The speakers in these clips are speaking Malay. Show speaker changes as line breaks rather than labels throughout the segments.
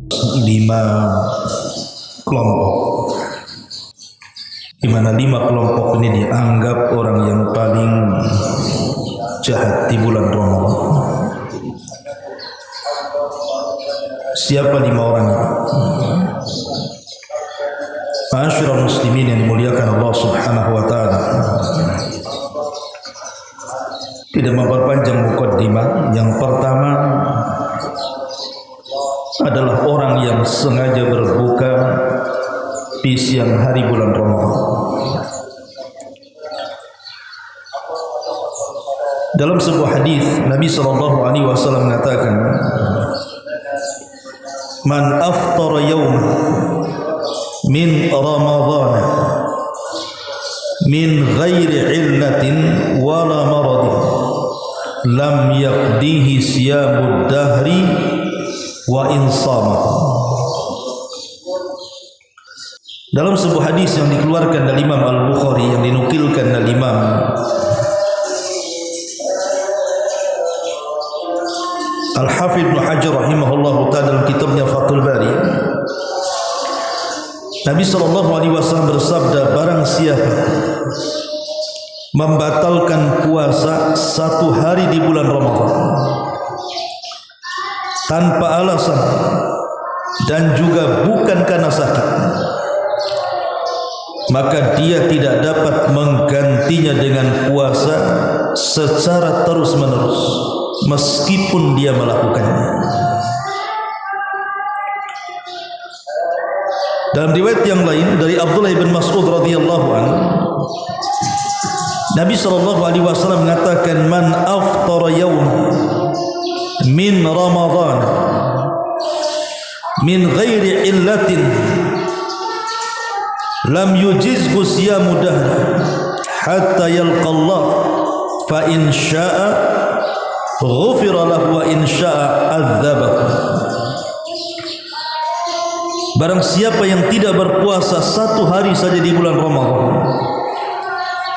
5 kelompok, di mana 5 kelompok ini dianggap orang yang paling jahat di bulan Ramadan. Siapa 5 orang ini? Ma'asyiral muslimin yang dimuliakan Allah Subhanahu wa taala. Tidak memperpanjang mukaddimah, yang pertama adalah orang yang sengaja berbuka di siang hari bulan Ramadan. Dalam sebuah hadis Nabi SAW mengatakan, "Man aftara yawman min Ramadan min ghairi illatin wala maradin lam yaqdihi siyamud dahri wa insama." Dalam sebuah hadis yang dikeluarkan dari Imam Al-Bukhari, yang dinukilkan dari Imam Al-Hafidh Ibn Hajar rahimahullahu ta'ala dalam kitabnya Fathul Bari, Nabi SAW bersabda, barang siapa membatalkan puasa 1 hari di bulan Ramadan tanpa alasan dan juga bukan karena sakit, maka dia tidak dapat menggantinya dengan puasa secara terus-menerus meskipun dia melakukannya. Dalam riwayat yang lain dari Abdullah bin Mas'ud radhiyallahu anhu, Nabi SAW mengatakan, "Man aftara yawm min Ramadan min ghairi illatin lam yujizhu siyamu dahr hatta yalqa Allah fa in syaa'a ghufira lahu wa in syaa'a adzabahu." Barang siapa yang tidak berpuasa 1 hari saja di bulan Ramadan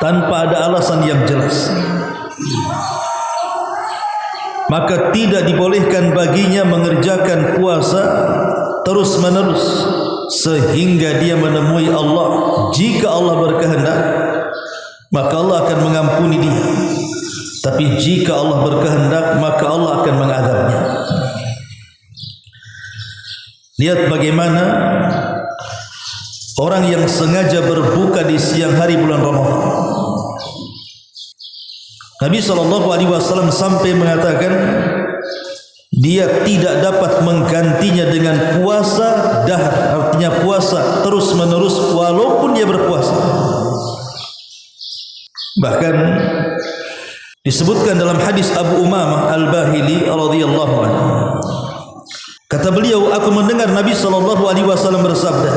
tanpa ada alasan yang jelas, maka tidak dibolehkan baginya mengerjakan puasa terus-menerus sehingga dia menemui Allah. Jika Allah berkehendak, maka Allah akan mengampuni dia. Tapi jika Allah berkehendak, maka Allah akan mengadabnya. Lihat bagaimana orang yang sengaja berbuka di siang hari bulan Ramadan. Nabi SAW sampai mengatakan, dia tidak dapat menggantinya dengan puasa dahr, artinya puasa terus menerus walaupun dia berpuasa. Bahkan disebutkan dalam hadis Abu Umamah Al-Bahili radhiyallahu anhu, kata beliau, aku mendengar Nabi SAW bersabda,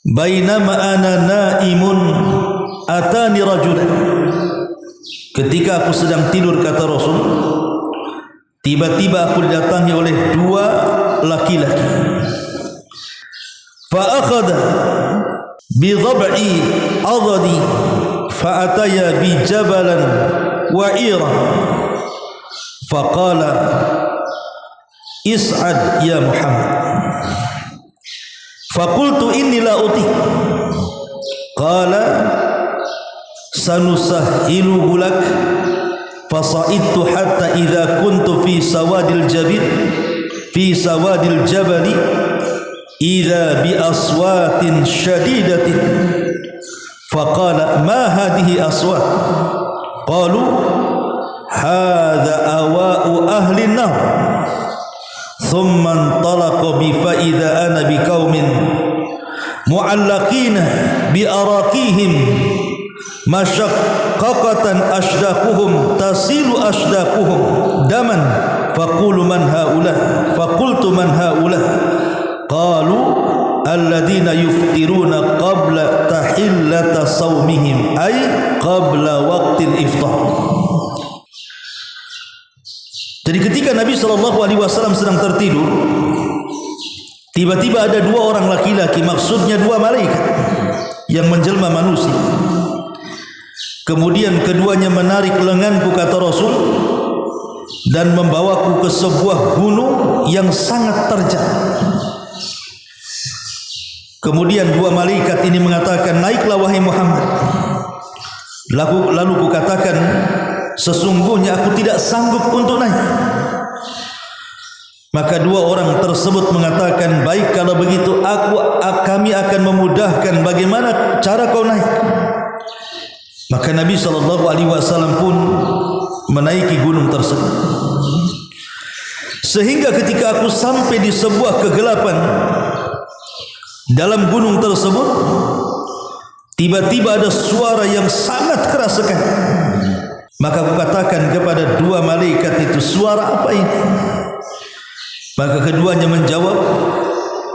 "Bainama ana naimun atani rajulan." Ketika aku sedang tidur, kata Rasul, tiba-tiba aku didatangi oleh 2 laki-laki. Fa akhadha bi dhab'i adadi fa ataya bi jabalan wa'ira fa qala is'ad ya Muhammad. Fa qultu inni la uti. Qala sanusahhiluhu lak. Fasa'idtu hatta idza kuntu fi sawadil jabali idza bi aswatin shadidatin faqala ma hadhihi aswat qalu hadha awa'u ahli an-nar thumma intalaqa bi fa idza ana bi qaumin mu'allaqina bi arakihim masyaqqatan ashdaquhum tasilu ashdaquhum daman faqulu man haula faqultu man haula qalu alladhina yuftiruna qabla tahillata saumihim ay qabla waqtil iftar. Jadi ketika Nabi SAW sedang tertidur, tiba-tiba ada 2 orang laki-laki, maksudnya 2 malaikat yang menjelma manusia. Kemudian keduanya menarik lenganku, kata Rasul, dan membawaku ke sebuah gunung yang sangat terjal. Kemudian dua malaikat ini mengatakan, naiklah wahai Muhammad. Lalu kukatakan, sesungguhnya aku tidak sanggup untuk naik. Maka dua orang tersebut mengatakan, baik kalau begitu kami akan memudahkan bagaimana cara kau naik. Maka Nabi SAW pun menaiki gunung tersebut. Sehingga ketika aku sampai di sebuah kegelapan dalam gunung tersebut, tiba-tiba ada suara yang sangat keras sekali. Maka aku katakan kepada dua malaikat itu, suara apa ini? Maka keduanya menjawab,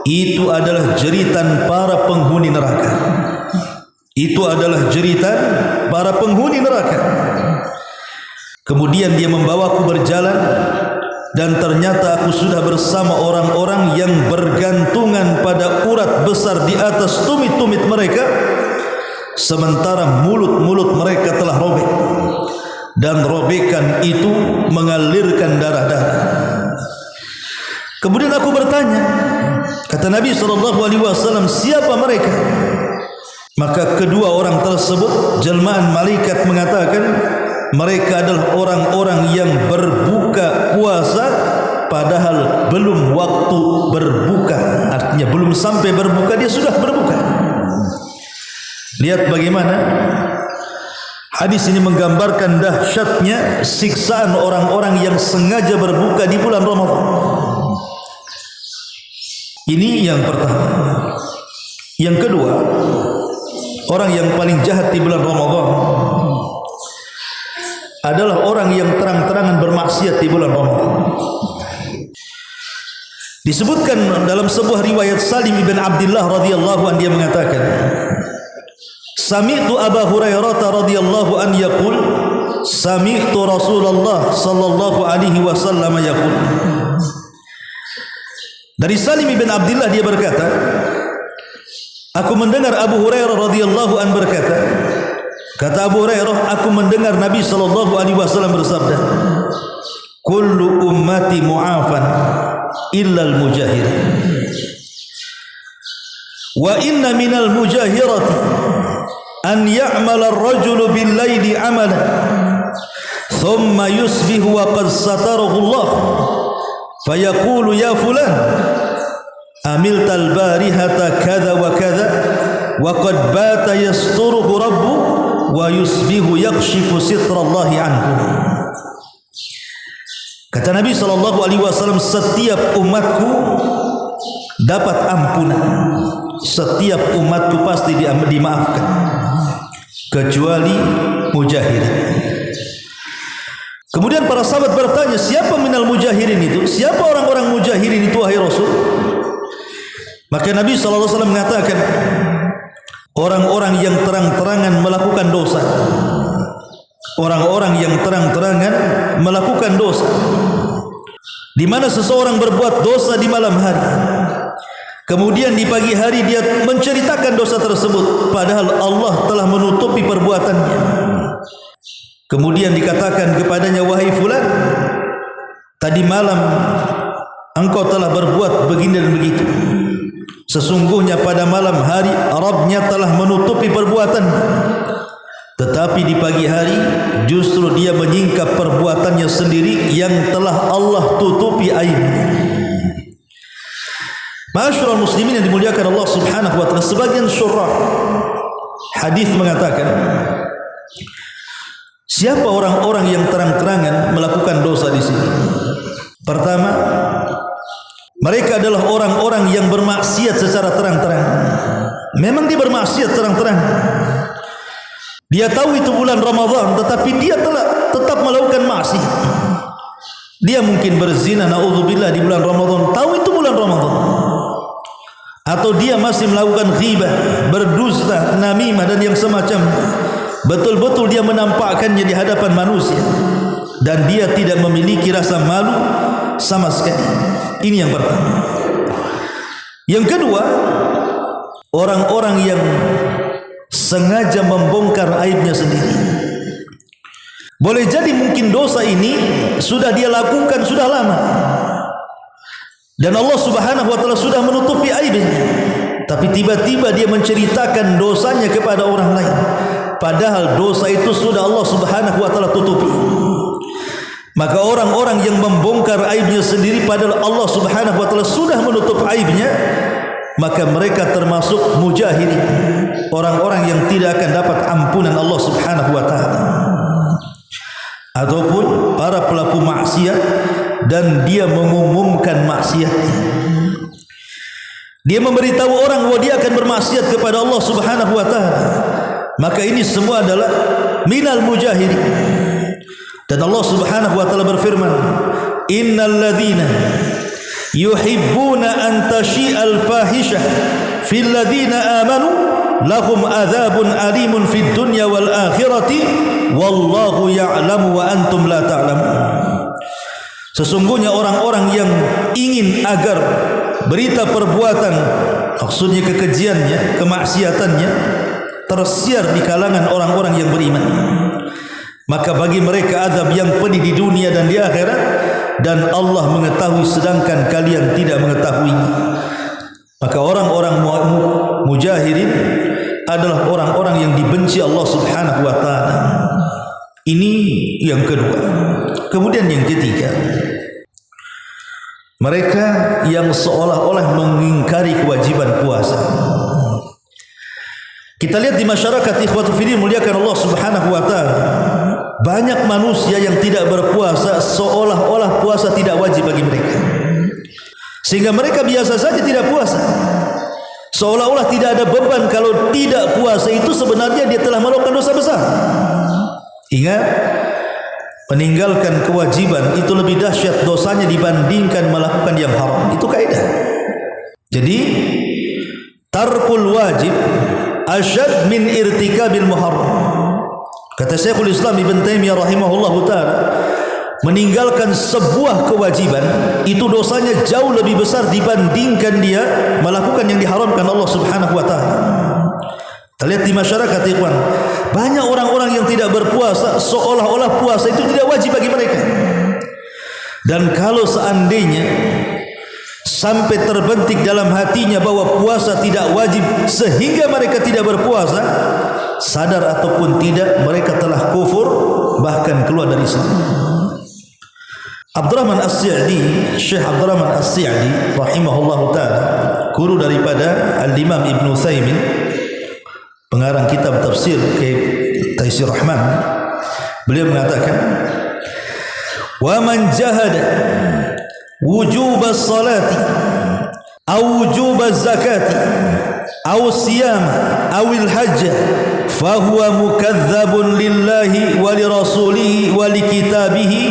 itu adalah jeritan para penghuni neraka. Itu adalah jeritan para penghuni neraka. Kemudian dia membawaku berjalan, dan ternyata aku sudah bersama orang-orang yang bergantungan pada urat besar di atas tumit-tumit mereka, sementara mulut-mulut mereka telah robek, dan robekan itu mengalirkan darah-darah. Kemudian aku bertanya, kata Nabi SAW, siapa mereka? Maka kedua orang tersebut, jelmaan malaikat, mengatakan, mereka adalah orang-orang yang berbuka puasa padahal belum waktu berbuka. Artinya belum sampai berbuka, dia sudah berbuka. Lihat bagaimana hadis ini menggambarkan dahsyatnya siksaan orang-orang yang sengaja berbuka di bulan Ramadan. Ini yang pertama. Yang kedua, orang yang paling jahat di bulan Ramadan adalah orang yang terang-terangan bermaksiat di bulan Ramadan. Disebutkan dalam sebuah riwayat Salim ibn Abdullah radhiyallahu anhu, dia mengatakan, sami'tu Abu Hurairah radhiyallahu anhu yaqul, sami'tu Rasulullah sallallahu alaihi wasallam yaqul. Dari Salim ibn Abdullah dia berkata, aku mendengar Abu Hurairah radhiyallahu anhu berkata, kata Abu Hurairah, aku mendengar Nabi sallallahu alaihi wasallam bersabda, kullu ummati mu'afan illa al-mujahirin. Wa inna minal mujahirati an ya'mala ar-rajulu bil-laili 'amalan thumma yusbihu wa qad satarahu Allah fayaqulu ya fulan amilta al-barihata kadha wa kadha wa qad bata yasturuhu rabbu wa yusbihu yakshifu sitrallahi anhu. Kata Nabi SAW, setiap umatku dapat ampunan, setiap umatku pasti dimaafkan, kecuali mujahirin. Kemudian para sahabat bertanya, siapa minal mujahirin itu? Siapa orang-orang mujahirin itu, wahai Rasul? Maka Nabi SAW mengatakan, orang-orang yang terang-terangan melakukan dosa. Orang-orang yang terang-terangan melakukan dosa. Di mana seseorang berbuat dosa di malam hari, kemudian di pagi hari dia menceritakan dosa tersebut, padahal Allah telah menutupi perbuatannya. Kemudian dikatakan kepadanya, wahai fulan, tadi malam engkau telah berbuat begini dan begitu. Sesungguhnya pada malam hari Rabbnya telah menutupi perbuatannya, tetapi di pagi hari justru dia menyingkap perbuatannya sendiri yang telah Allah tutupi aibnya. Ma'asyiral muslimin yang dimuliakan Allah Subhanahu wa taala, sebagian syurah hadis mengatakan, siapa orang-orang yang terang-terangan melakukan dosa di sini? Pertama, mereka adalah orang-orang yang bermaksiat secara terang-terang. Memang dia bermaksiat terang-terang. Dia tahu itu bulan Ramadan, tetapi dia tetap melakukan maksiat. Dia mungkin berzina, naudzubillah, di bulan Ramadan, tahu itu bulan Ramadan. Atau dia masih melakukan ghibah, berdusta, namimah dan yang semacamnya. Betul-betul dia menampakkannya di hadapan manusia, dan dia tidak memiliki rasa malu sama sekali. Ini yang pertama. Yang kedua, orang-orang yang sengaja membongkar aibnya sendiri. Boleh jadi mungkin dosa ini sudah dia lakukan sudah lama, dan Allah Subhanahu wa taala sudah menutupi aibnya, tapi tiba-tiba dia menceritakan dosanya kepada orang lain, padahal dosa itu sudah Allah Subhanahu wa taala tutupi. Maka orang-orang yang membongkar aibnya sendiri padahal Allah Subhanahu wa taala sudah menutup aibnya, maka mereka termasuk mujahidin, orang-orang yang tidak akan dapat ampunan Allah Subhanahu wa taala. Ataupun para pelaku maksiat dan dia mengumumkan maksiatnya. Dia memberitahu orang bahwa dia akan bermaksiat kepada Allah Subhanahu wa taala. Maka ini semua adalah minal mujahidin. Dan Allah Subhanahu wa taala berfirman, "Innal ladzina yuhibbuna an tashi'al fahishah fil ladzina amanu lahum adzabun alimun fid dunya wal akhirati wallahu ya'lamu wa antum la ta'lamun." Sesungguhnya orang-orang yang ingin agar berita perbuatan, maksudnya kekejiannya, kemaksiatannya tersiar di kalangan orang-orang yang beriman, maka bagi mereka azab yang pedih di dunia dan di akhirat, dan Allah mengetahui sedangkan kalian tidak mengetahuinya. Maka orang-orang mujahidin adalah orang-orang yang dibenci Allah Subhanahu wa taala. Ini yang kedua. Kemudian yang ketiga, mereka yang seolah-olah mengingkari kewajiban puasa. Kita lihat di masyarakat ikhwatul fillah muliakan Allah Subhanahu wa taala, banyak manusia yang tidak berpuasa seolah-olah puasa tidak wajib bagi mereka, sehingga mereka biasa saja tidak puasa, seolah-olah tidak ada beban. Kalau tidak puasa itu sebenarnya dia telah melakukan dosa besar. Ingat, meninggalkan kewajiban itu lebih dahsyat dosanya dibandingkan melakukan yang haram. Itu kaidah. Jadi tarkul wajib asyad min irtikabil muharram. Kata Syekhul Islam Ibn Taimiyah rahimahullahu taala, meninggalkan sebuah kewajiban itu dosanya jauh lebih besar dibandingkan dia melakukan yang diharamkan Allah Subhanahu wa taala. Kita lihat di masyarakat ikhwan, banyak orang-orang yang tidak berpuasa seolah-olah puasa itu tidak wajib bagi mereka. Dan kalau seandainya sampai terbentik dalam hatinya bahwa puasa tidak wajib sehingga mereka tidak berpuasa, sadar ataupun tidak mereka telah kufur, bahkan keluar dari Islam. Abdurrahman As-Sa'di, Syekh Abdurrahman As-Sa'di rahimahullahu taala, guru daripada Al-Imam Ibn Utsaimin, pengarang kitab tafsir Taisir Rahman, beliau mengatakan, "Wa man jahada wujub as-salati aw wujub az-zakati aw siyam aw al-hajj fa huwa mukadzdzabun lillahi wa li rasulihi wa li kitabihi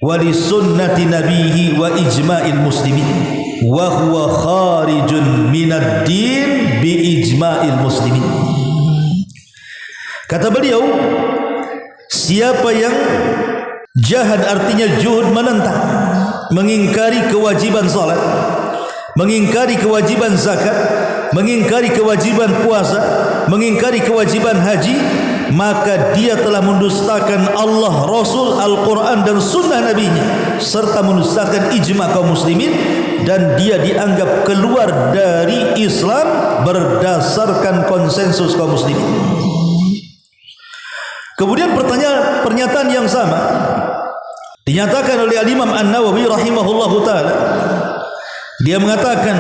wa li sunnati nabiyhi wa ijma'il muslimin wa huwa kharijun minad din bi ijma'il muslimin." Kata beliau, siapa yang jahad artinya juhud, menentang, mengingkari kewajiban salat, mengingkari kewajiban zakat, mengingkari kewajiban puasa, mengingkari kewajiban haji, maka dia telah mendustakan Allah, Rasul, Al-Quran dan sunnah nabinya, serta mendustakan ijma' kaum muslimin, dan dia dianggap keluar dari Islam berdasarkan konsensus kaum muslimin. Kemudian pernyataan yang sama dinyatakan oleh Al-Imam An-Nawawi rahimahullahu taala. Dia mengatakan,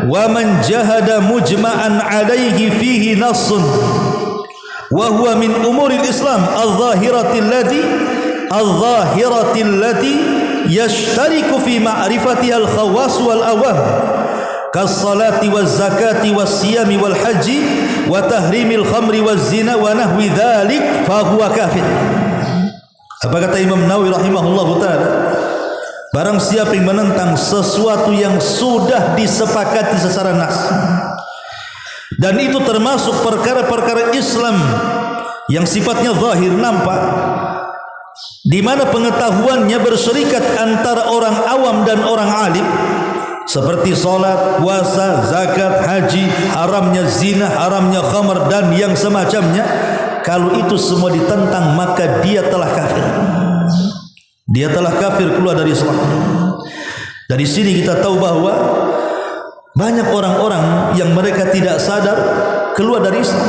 "Wa man jahada mujma'an 'alaihi fihi nassun wa huwa min umuril Islam adh-dhahirati allati yashtariku fi ma'rifatiha al-khawas wal awam kas-salati waz-zakati was-siyami wal haji wa tahrimil khamri waz-zina wa nahwi dzalik fa huwa kafir." Apa kata Imam Nawawi rahimahullahu taala? Barang siapa yang menentang sesuatu yang sudah disepakati secara nas, dan itu termasuk perkara-perkara Islam yang sifatnya zahir, nampak, di mana pengetahuannya berserikat antara orang awam dan orang alim, seperti salat, puasa, zakat, haji, haramnya zina, haramnya khamar dan yang semacamnya, kalau itu semua ditentang maka dia telah kafir. Dia telah kafir, keluar dari Islam. Dari sini kita tahu bahwa banyak orang-orang yang mereka tidak sadar keluar dari Islam.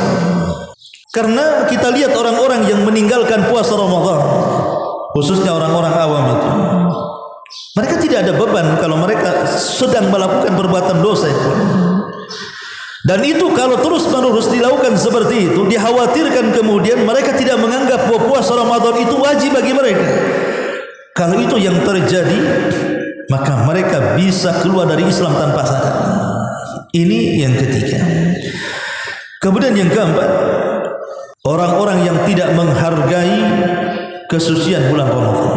Karena kita lihat orang-orang yang meninggalkan puasa Ramadan, khususnya orang-orang awam itu, mereka tidak ada beban kalau mereka sedang melakukan perbuatan dosa. Dan itu kalau terus-menerus dilakukan seperti itu, dikhawatirkan kemudian mereka tidak menganggap bahwa puasa Ramadan itu wajib bagi mereka. Kalau itu yang terjadi, maka mereka bisa keluar dari Islam tanpa sadar. Ini yang ketiga. Kemudian yang keempat, orang-orang yang tidak menghargai kesucian bulan Ramadan.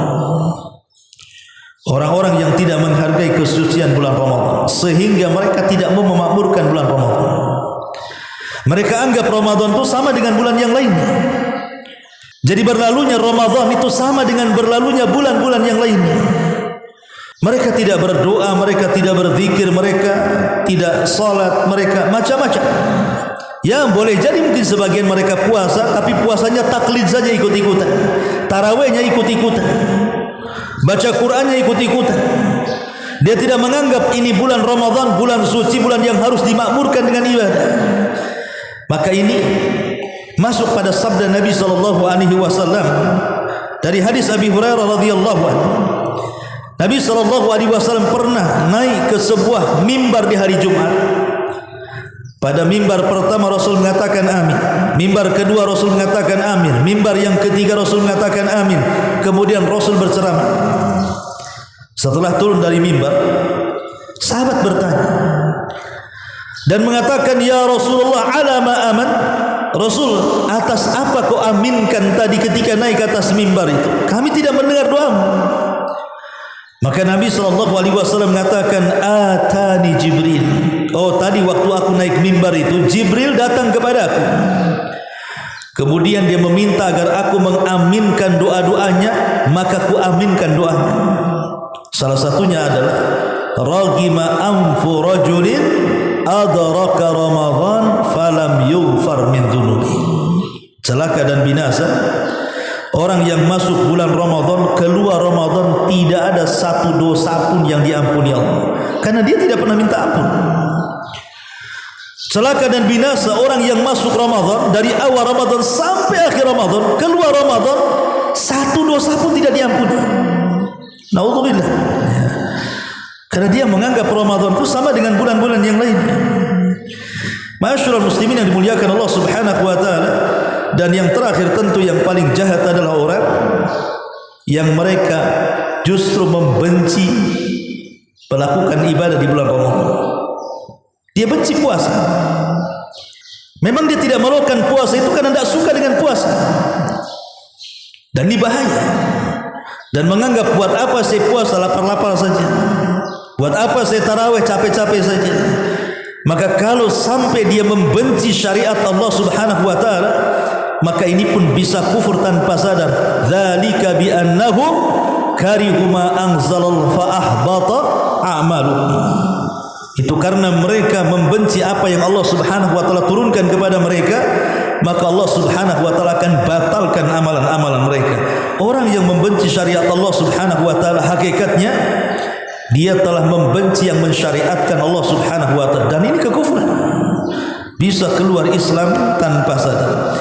Orang-orang yang tidak menghargai kesucian bulan Ramadan, sehingga mereka tidak mau memakmurkan bulan Ramadan. Mereka anggap Ramadan itu sama dengan bulan yang lainnya. Jadi berlalunya Ramadan itu sama dengan berlalunya bulan-bulan yang lainnya. Mereka tidak berdoa, mereka tidak berzikir, mereka tidak salat, mereka macam-macam. Ya, boleh jadi mungkin sebagian mereka puasa, tapi puasanya taklid saja, ikut-ikutan. Tarawihnya ikut-ikutan. Baca Qur'annya ikut-ikutan. Dia tidak menganggap ini bulan Ramadan, bulan suci, bulan yang harus dimakmurkan dengan ibadah. Maka ini masuk pada sabda Nabi SAW dari hadis Abi Hurairah radhiyallahu anhu. Nabi SAW pernah naik ke sebuah mimbar di hari Jumat. Pada mimbar pertama Rasul mengatakan amin, mimbar kedua Rasul mengatakan amin, mimbar yang ketiga Rasul mengatakan amin. Kemudian Rasul berceramah. Setelah turun dari mimbar, sahabat bertanya dan mengatakan, ya Rasulullah, ala ma aman? Rasul, atas apa kau aminkan tadi ketika naik ke atas mimbar itu? Kami tidak mendengar doamu. Maka Nabi SAW mengatakan, atani Jibril. Oh, tadi waktu aku naik mimbar itu Jibril datang kepada aku. Kemudian dia meminta agar aku mengaminkan doa-doanya, maka ku aminkan doanya. Salah satunya adalah ragima anfu rajulin adraka Ramadan falam yughfar min dhunubi. Celaka dan binasa orang yang masuk bulan Ramadan, keluar Ramadan tidak ada satu dosa pun yang diampuni Allah, karena dia tidak pernah minta ampun. Celaka dan binasa orang yang masuk Ramadan, dari awal Ramadan sampai akhir Ramadan, keluar Ramadan satu dosa pun tidak diampuni. Naudzubillah. Karena dia menganggap Ramadan itu sama dengan bulan-bulan yang lainnya. Ma'asyiral muslimin yang dimuliakan Allah Subhanahu wa taala. Dan yang terakhir tentu yang paling jahat adalah orang yang mereka justru membenci melakukan ibadah di bulan Ramadan. Dia benci puasa. Memang dia tidak melakukan puasa itu karena tidak suka dengan puasa. Dan ini bahaya. Dan menganggap buat apa saya puasa lapar-lapar saja, buat apa saya tarawih capek-capek saja. Maka kalau sampai dia membenci syariat Allah Subhanahu wa taala, maka ini pun bisa kufur tanpa sadar. Dzalika bi annahum karihu ma anzalallahu fa ahbata a'maluhum. Itu karena mereka membenci apa yang Allah Subhanahu wa taala turunkan kepada mereka, maka Allah Subhanahu wa taala akan batalkan amalan-amalan mereka. Orang yang membenci syariat Allah Subhanahu wa taala, hakikatnya dia telah membenci yang mensyariatkan Allah Subhanahu wa taala, dan ini kekufuran. Bisa keluar Islam tanpa sadar.